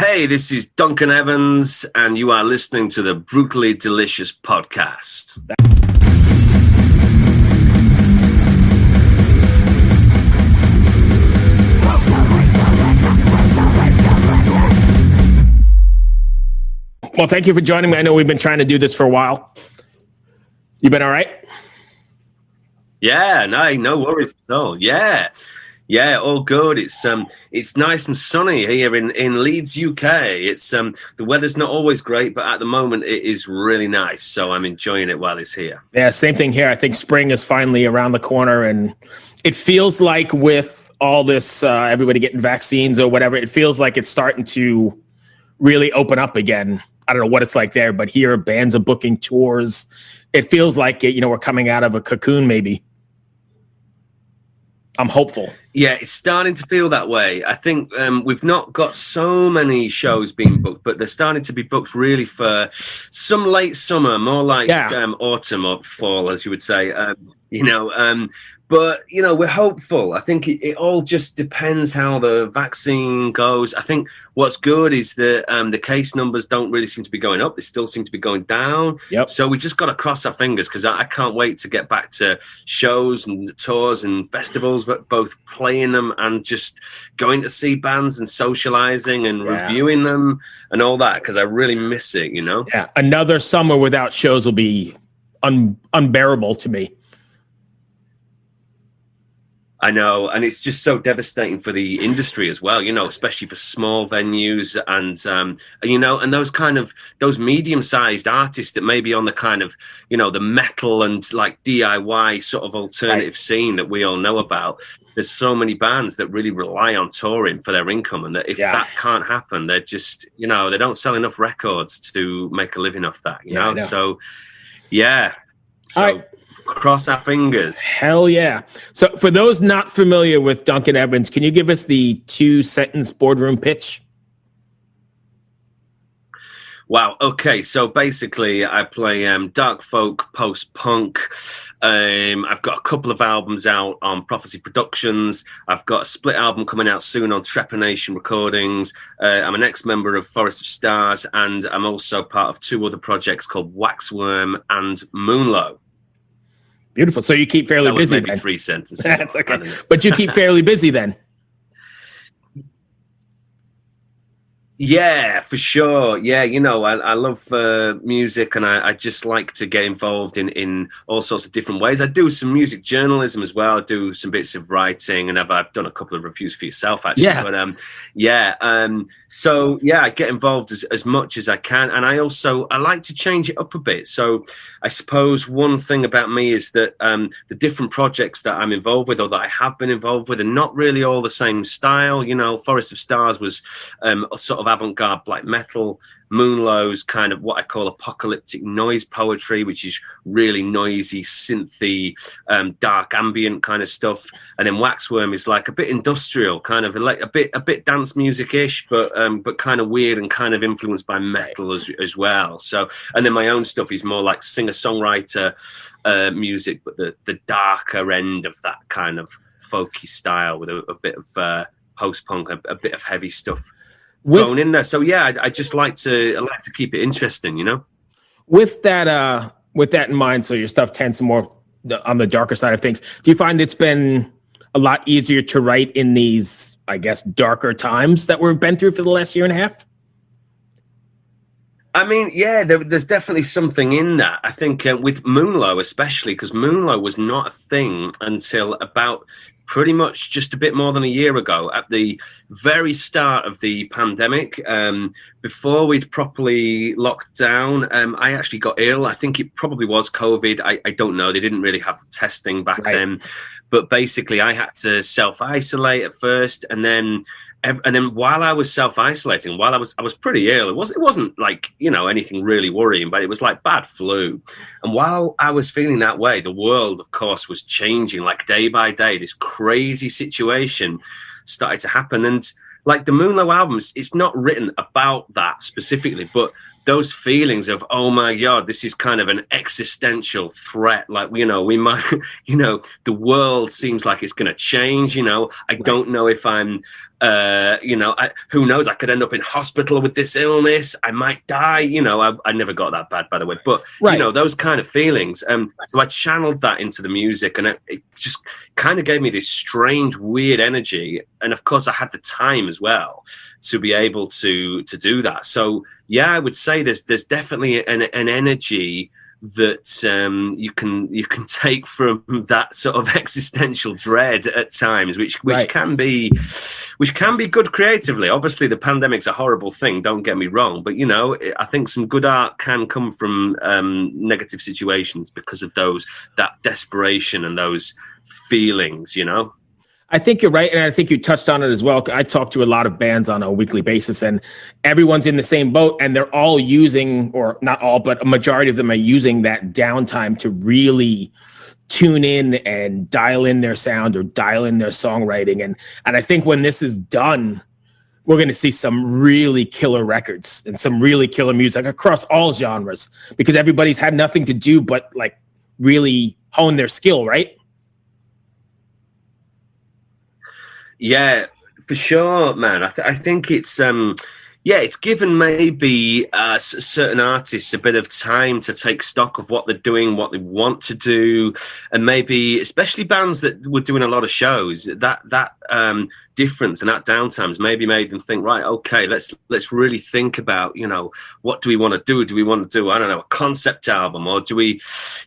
Hey, this is Duncan Evans, and you are listening to the Brutally Delicious podcast. Well, thank you for joining me. I know we've been trying to do this for a while. You been all right? Yeah, no worries at all. Yeah, all good. It's nice and sunny here in Leeds, UK. It's the weather's not always great, but at the moment it is really nice. So I'm enjoying it while it's here. Yeah, same thing here. I think spring is finally around the corner, and it feels like with all this, everybody getting vaccines or whatever, it feels like it's starting to really open up again. I don't know what it's like there, but here bands are booking tours. It feels like it, we're coming out of a cocoon, maybe. I'm hopeful. Yeah, it's starting to feel that way. I think we've not got so many shows being booked, but they're starting to be booked really for some late summer, more like autumn or fall, as you would say. But, we're hopeful. I think it all just depends how the vaccine goes. I think what's good is that the case numbers don't really seem to be going up. They still seem to be going down. Yep. So we just got to cross our fingers because I can't wait to get back to shows and tours and festivals, but both playing them and just going to see bands and socializing and reviewing them and all that because I really miss it, Yeah, another summer without shows will be unbearable to me. I know, and it's just so devastating for the industry as well, especially for small venues and those medium-sized artists that may be on the kind of, the metal and like DIY sort of alternative scene that we all know about. There's so many bands that really rely on touring for their income, and that if that can't happen, they're just, they don't sell enough records to make a living off that, know? So, yeah. So. All right. Cross our fingers. Hell yeah. So for those not familiar with Duncan Evans, can you give us the 2-sentence boardroom pitch? Wow. Okay. So basically I play dark folk, post-punk. I've got a couple of albums out on Prophecy Productions. I've got a split album coming out soon on Trepanation Recordings. I'm an ex-member of Forest of Stars, and I'm also part of 2 other projects called Waxworm and Moonlow. Beautiful. So you keep fairly busy. Maybe 3 sentences. That's okay. But you keep fairly busy then. Yeah, for sure. Yeah, I love music, and I just like to get involved in all sorts of different ways. I do some music journalism as well. I do some bits of writing, and I've done a couple of reviews for yourself, actually. Yeah. But I get involved as much as I can, and I like to change it up a bit. So I suppose one thing about me is that the different projects that I'm involved with, or that I have been involved with, are not really all the same style. Forest of Stars was sort of avant-garde black metal. Moonlow's kind of what I call apocalyptic noise poetry, which is really noisy, synthy, dark ambient kind of stuff. And then Waxworm is like a bit industrial, kind of like a bit dance music-ish, but kind of weird and kind of influenced by metal as well. So, and then my own stuff is more like singer-songwriter music, but the darker end of that kind of folky style with a bit of post-punk, a bit of heavy stuff thrown in there. So yeah, I just like to keep it interesting, With that in mind, so your stuff tends to more on the darker side of things. Do you find it's been a lot easier to write in these, I guess, darker times that we've been through for the last year and a half? I mean, yeah, there's definitely something in that. I think with Moonlow, especially, because Moonlow was not a thing until about pretty much just a bit more than a year ago, at the very start of the pandemic, before we'd properly locked down. I actually got ill. I think it probably was COVID. I don't know. They didn't really have testing back then. But basically, I had to self-isolate at first, and then while I was self-isolating, while I was pretty ill, it wasn't like, anything really worrying, but it was like bad flu. And while I was feeling that way, the world, of course, was changing like day by day. This crazy situation started to happen. And like the Moonlow albums, it's not written about that specifically, but those feelings of, oh my God, this is kind of an existential threat. Like, we might, the world seems like it's going to change. I don't know if I'm Who knows? I could end up in hospital with this illness. I might die. I never got that bad, by the way. But those kind of feelings. So I channeled that into the music, and it just kind of gave me this strange, weird energy. And of course, I had the time as well to be able to do that. So yeah, I would say there's definitely an energy that you can take from that sort of existential dread at times, which can be good creatively. Obviously, the pandemic's a horrible thing. Don't get me wrong, but I think some good art can come from negative situations because of that desperation and those feelings. I think you're right, and I think you touched on it as well. I talk to a lot of bands on a weekly basis, and everyone's in the same boat, and they're all using, or not all, but a majority of them are using that downtime to really tune in and dial in their sound or dial in their songwriting. And I think when this is done, we're going to see some really killer records and some really killer music across all genres, because everybody's had nothing to do but like really hone their skill, right? Yeah, for sure, man. I think it's it's given maybe certain artists a bit of time to take stock of what they're doing, what they want to do, and maybe especially bands that were doing a lot of shows. That difference and that downtime's maybe made them think, right, okay, let's really think about what do we want to do? Do we want to do, I don't know, a concept album, or do we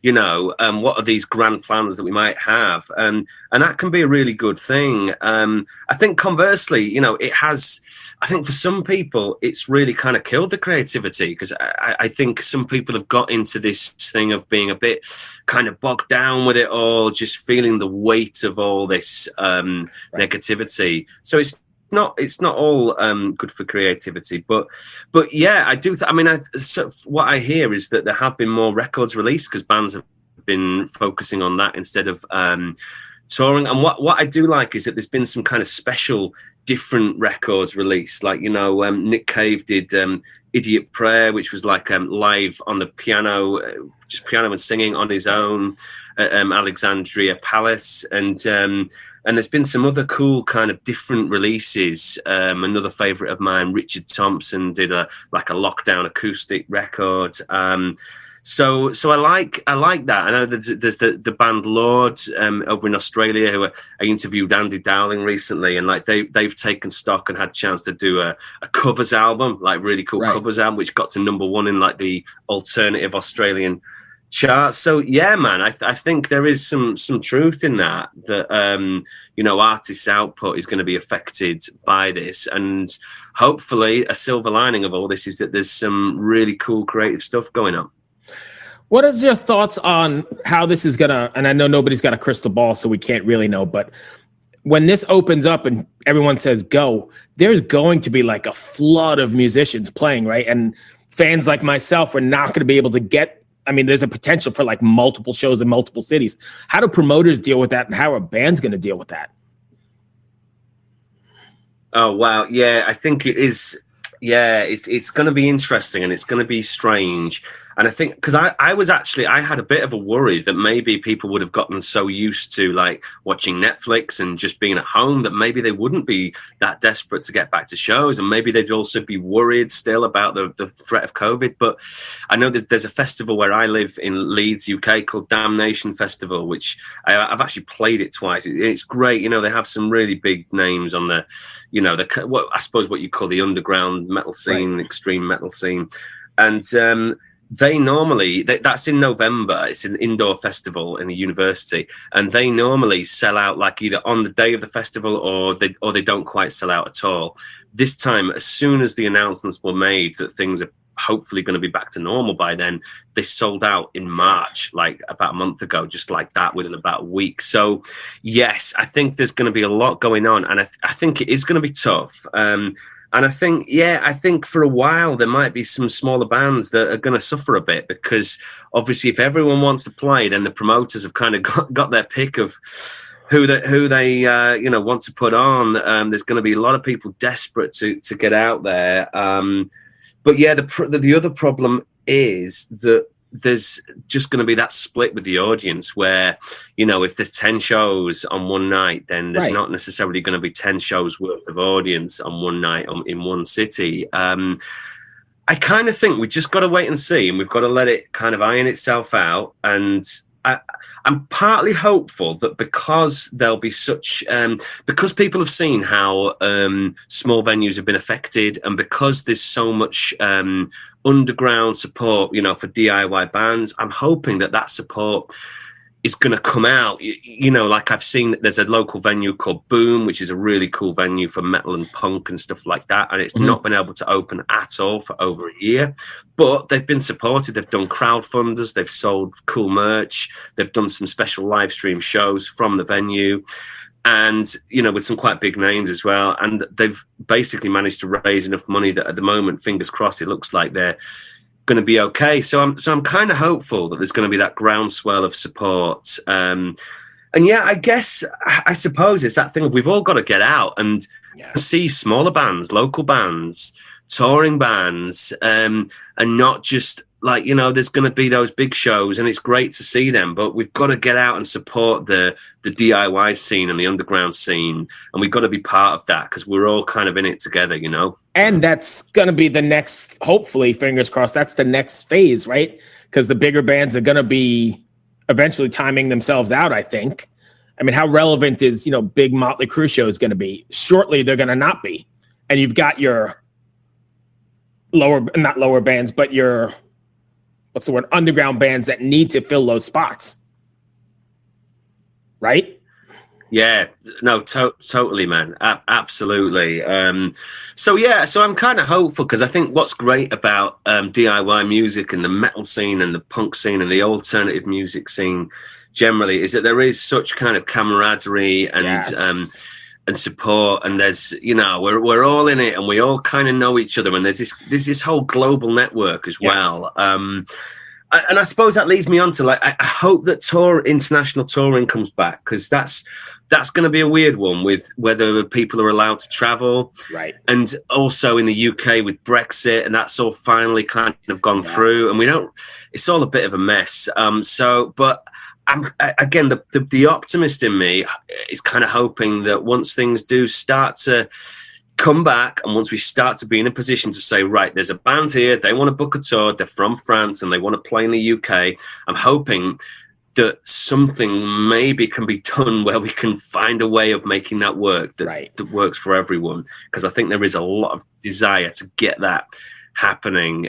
what are these grand plans that we might have? And that can be a really good thing. I think conversely, it has, I think for some people it's really kind of killed the creativity, because I think some people have got into this thing of being a bit kind of bogged down with it all, just feeling the weight of all this negativity. So it's not all good for creativity, but yeah, I do. What I hear is that there have been more records released because bands have been focusing on that instead of touring. And what I do like is that there's been some kind of special, different records released. Like Nick Cave did Idiot Prayer, which was like live on the piano, just piano and singing on his own at Alexandria Palace, and there's been some other cool kind of different releases. Another favourite of mine, Richard Thompson, did a lockdown acoustic record. So I like that. I know there's the band Lord over in Australia who I interviewed Andy Dowling recently, and like they've taken stock and had a chance to do a covers album, like really cool covers album, which got to #1 in like the alternative Australian chart. So yeah, man, I think there is some truth in that artists' output is going to be affected by this, and hopefully a silver lining of all this is that there's some really cool creative stuff going on. What is your thoughts on how this is gonna, and I know nobody's got a crystal ball, so we can't really know, but when this opens up and everyone says go, there's going to be like a flood of musicians playing, right? And fans like myself are not going to be able to get, there's a potential for like multiple shows in multiple cities. How do promoters deal with that, and how are bands going to deal with that? Oh, wow. Yeah, I think it is. Yeah, it's going to be interesting, and it's going to be strange. And I think because I had a bit of a worry that maybe people would have gotten so used to like watching Netflix and just being at home that maybe they wouldn't be that desperate to get back to shows, and maybe they'd also be worried still about the threat of COVID. But I know there's a festival where I live in Leeds, UK, called Damnation Festival, which I've actually played it twice. It's great. They have some really big names on the what I suppose what you call the underground metal scene, right. Extreme metal scene, and they normally, that's in November. It's an indoor festival in a university, and they normally sell out like either on the day of the festival or they don't quite sell out at all. This time, as soon as the announcements were made that things are hopefully going to be back to normal by then, they sold out in March, like about a month ago, just like that, within about a week. So yes, I think there's going to be a lot going on, and I think it is going to be tough. And I think for a while there might be some smaller bands that are going to suffer a bit, because obviously if everyone wants to play, then the promoters have kind of got their pick of who they want to put on. There's going to be a lot of people desperate to get out there. But yeah, the other problem is that there's just going to be that split with the audience where, you know, if there's 10 shows on one night, then there's not necessarily going to be 10 shows worth of audience on one night in one city. I kind of think we just got to wait and see, and we've got to let it kind of iron itself out. And I'm partly hopeful that because there'll be such, because people have seen how small venues have been affected, and because there's so much underground support, you know, for DIY bands, I'm hoping that support is going to come out. You know, like I've seen there's a local venue called Boom, which is a really cool venue for metal and punk and stuff like that. And it's not been able to open at all for over a year, but they've been supported. They've done crowdfunders. They've sold cool merch. They've done some special live stream shows from the venue, and, you know, with some quite big names as well. And they've basically managed to raise enough money that at the moment, fingers crossed, it looks like they're going to be okay. So I'm kind of hopeful that there's going to be that groundswell of support. And yeah, I suppose it's that thing of we've all got to get out and see smaller bands, local bands, touring bands, and not just like, you know, there's going to be those big shows and it's great to see them, but we've got to get out and support the DIY scene and the underground scene. And we've got to be part of that because we're all kind of in it together, you know? And that's going to be the next, hopefully, fingers crossed, that's the next phase, right? Because the bigger bands are going to be eventually timing themselves out, I think. I mean, how relevant is, you know, big Motley Crue shows going to be? Shortly, they're going to not be. And you've got your not lower bands, but your, what's the word, underground bands that need to fill those spots. Right? Yeah, no, totally, man. Absolutely. So I'm kind of hopeful because I think what's great about DIY music and the metal scene and the punk scene and the alternative music scene generally is that there is such kind of camaraderie and support, and there's, you know, we're all in it and we all kind of know each other, and there's this whole global network as well. And I suppose that leads me on to, like, I hope that international touring comes back, because that's going to be a weird one with whether people are allowed to travel. Right. And also in the UK with Brexit, and that's all finally kind of gone through, and it's all a bit of a mess. But again, the optimist in me is kind of hoping that once things do start to come back, and once we start to be in a position to say, right, there's a band here, they want to book a tour, they're from France and they want to play in the UK, I'm hoping that something maybe can be done where we can find a way of making that work, that works for everyone, because I think there is a lot of desire to get that happening.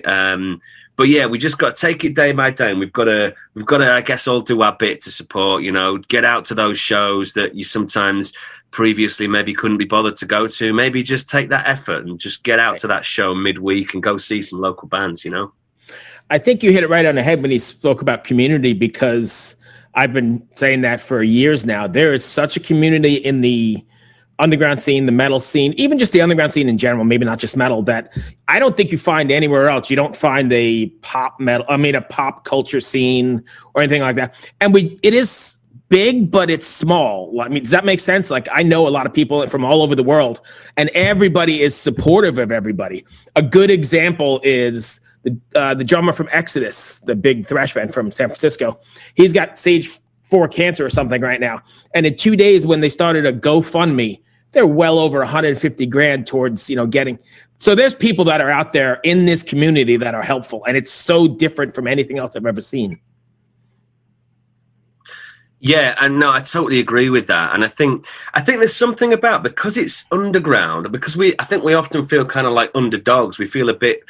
But yeah, we just got to take it day by day, and we've got to, I guess, all do our bit to support, you know, get out to those shows that you sometimes previously maybe couldn't be bothered to go to. Maybe just take that effort and just get out to that show midweek and go see some local bands, you know? I think you hit it right on the head when you spoke about community, because I've been saying that for years now. There is such a community in the underground scene, the metal scene, even just the underground scene in general, maybe not just metal, that I don't think you find anywhere else. You don't find a pop culture scene or anything like that. And it is big, but it's small. I mean, does that make sense? Like, I know a lot of people from all over the world, and everybody is supportive of everybody. A good example is the drummer from Exodus, the big thrash band from San Francisco. He's got stage 4 cancer or something right now. And in 2 days, when they started a GoFundMe, they're well over 150 grand towards, you know, getting. So there's people that are out there in this community that are helpful. And it's so different from anything else I've ever seen. Yeah, and no, I totally agree with that. And I think there's something about, because it's underground, because I think we often feel kind of like underdogs. We feel a bit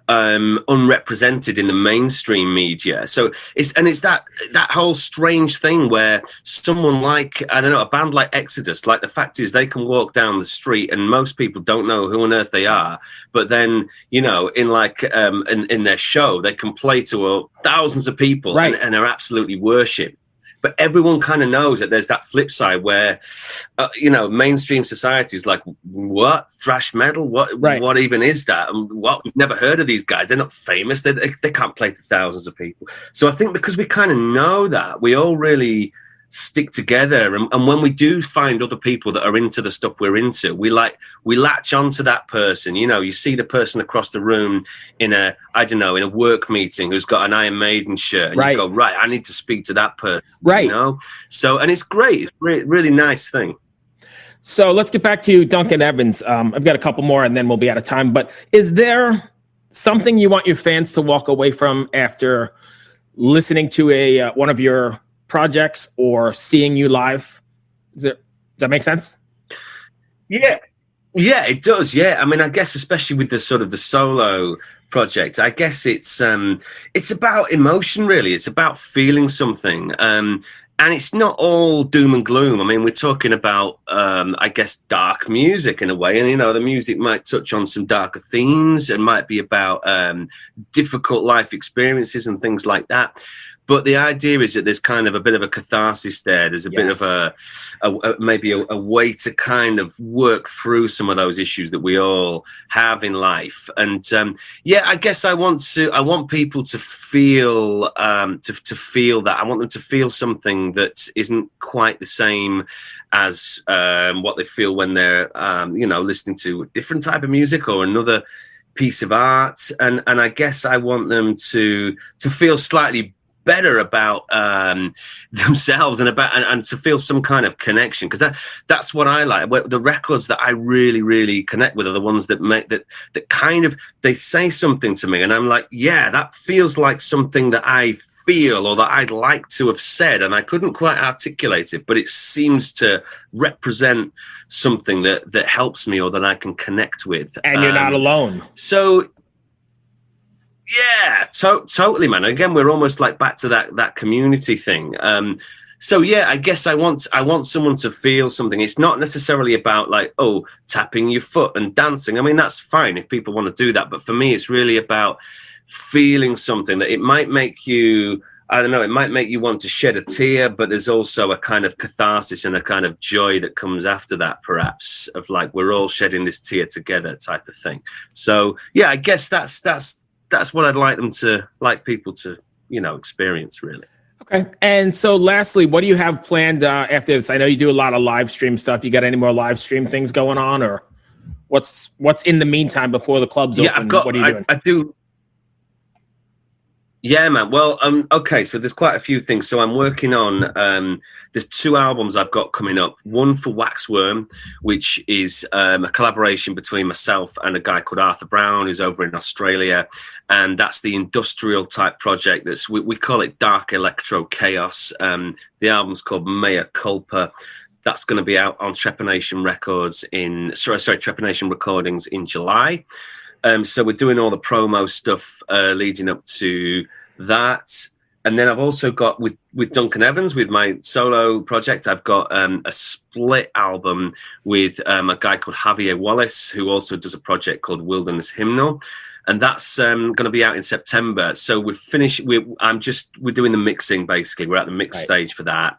unrepresented in the mainstream media. So it's that whole strange thing where someone like, I don't know, a band like Exodus, like, the fact is they can walk down the street and most people don't know who on earth they are. But then, you know, in like in their show, they can play to thousands of people, and they're absolutely worshipped. But everyone kind of knows that there's that flip side where, you know, mainstream society is like, what? Thrash metal? What even is that? And what? We've never heard of these guys. They're not famous. They can't play to thousands of people. So I think because we kind of know that, we all really stick together. And when we do find other people that are into the stuff we're into, we latch onto that person. You know, you see the person across the room in a work meeting who's got an Iron Maiden shirt, and you go, right, I need to speak to that person. Right. You know? So, and it's great. It's really nice thing. So let's get back to Duncan Evans. I've got a couple more and then we'll be out of time. But is there something you want your fans to walk away from after listening to one of your projects or seeing you live? Does that make sense? Yeah, it does. Yeah, I mean, I guess especially with the sort of the solo project, I guess it's about emotion, really. It's about feeling something. And it's not all doom and gloom. I mean, we're talking about, I guess, dark music in a way. And, you know, the music might touch on some darker themes and might be about difficult life experiences and things like that. But the idea is that there's kind of a bit of a catharsis there. There's a bit of maybe a way to kind of work through some of those issues that we all have in life. And I guess I want people to feel to feel that. I want them to feel something that isn't quite the same as what they feel when they're listening to a different type of music or another piece of art. And I guess I want them to feel slightly better about themselves and to feel some kind of connection, because that's what I like. The records that I really, really connect with are the ones that make that kind of, they say something to me and I'm like, yeah, that feels like something that I feel or that I'd like to have said, and I couldn't quite articulate it, but it seems to represent something that helps me or that I can connect with. And you're not alone. So yeah, totally, man. Again, we're almost like back to that community thing. So yeah, I guess I want someone to feel something. It's not necessarily about like, oh, tapping your foot and dancing. I mean, that's fine if people want to do that. But for me, it's really about feeling something that it might make you, I don't know, it might make you want to shed a tear, but there's also a kind of catharsis and a kind of joy that comes after that, perhaps, of like, we're all shedding this tear together type of thing. So yeah, I guess that's what I'd like people to, experience, really. Okay. And so lastly, what do you have planned after this? I know you do a lot of live stream stuff. You got any more live stream things going on, or what's in the meantime before the club's open? What are you doing? I do. Yeah, man. Well, okay. So there's quite a few things. So I'm working on, there's 2 albums I've got coming up. One for Waxworm, which is a collaboration between myself and a guy called Arthur Brown, who's over in Australia. And that's the industrial type project. We call it Dark Electro Chaos. The album's called Mea Culpa. That's going to be out on Trepanation Recordings in July. So we're doing all the promo stuff leading up to that. And then I've also got with Duncan Evans, with my solo project, I've got a split album with a guy called Javier Wallace, who also does a project called Wilderness Hymnal. And that's going to be out in September. So we're finished. We're doing the mixing, basically. We're at the mix stage for that.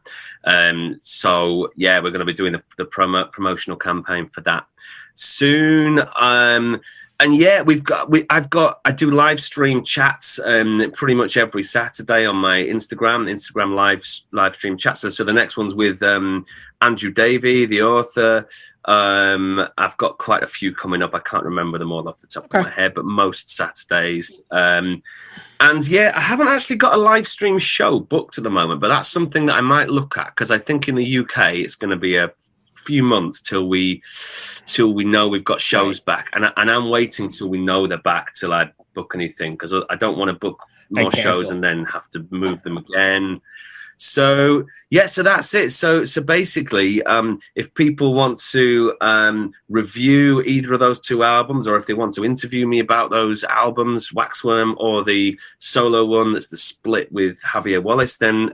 So yeah, we're going to be doing the promotional campaign for that soon. And yeah, I do live stream chats pretty much every Saturday on my Instagram live stream chats. So the next one's with Andrew Davey, the author. I've got quite a few coming up. I can't remember them all off the top of my head, but most Saturdays. And yeah, I haven't actually got a live stream show booked at the moment, but that's something that I might look at, because I think in the UK it's going to be a few months till we know we've got shows back, and I'm waiting till we know they're back till I book anything, because I don't want to book more shows and then have to move them again. So yeah, so that's it. So basically, if people want to review either of those 2 albums, or if they want to interview me about those albums, Waxworm or the solo one that's the split with Javier Wallace, then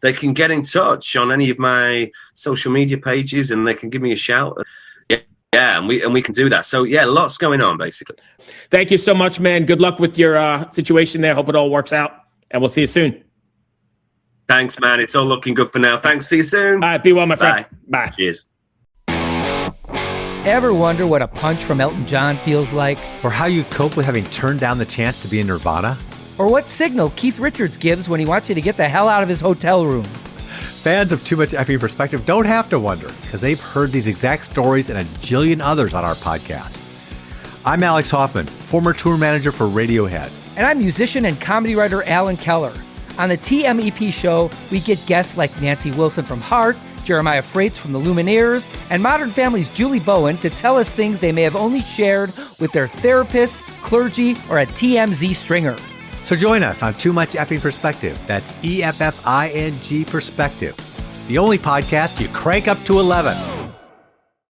they can get in touch on any of my social media pages, and they can give me a shout. Yeah, and we can do that. So yeah, lots going on, basically. Thank you so much, man. Good luck with your situation there. Hope it all works out, and we'll see you soon. Thanks, man. It's all looking good for now. Thanks. See you soon. All right. Be well, my friend. Bye. Cheers. Ever wonder what a punch from Elton John feels like? Or how you'd cope with having turned down the chance to be in Nirvana? Or what signal Keith Richards gives when he wants you to get the hell out of his hotel room? fans of Too Much Effing Perspective don't have to wonder, because they've heard these exact stories and a jillion others on our podcast. I'm Alex Hoffman, former tour manager for Radiohead. And I'm musician and comedy writer Alan Keller. On the TMEP show, we get guests like Nancy Wilson from Heart, Jeremiah Freites from the Lumineers, and Modern Family's Julie Bowen to tell us things they may have only shared with their therapist, clergy, or a TMZ stringer. So join us on Too Much Effing Perspective. That's EFFING Perspective. The only podcast you crank up to 11.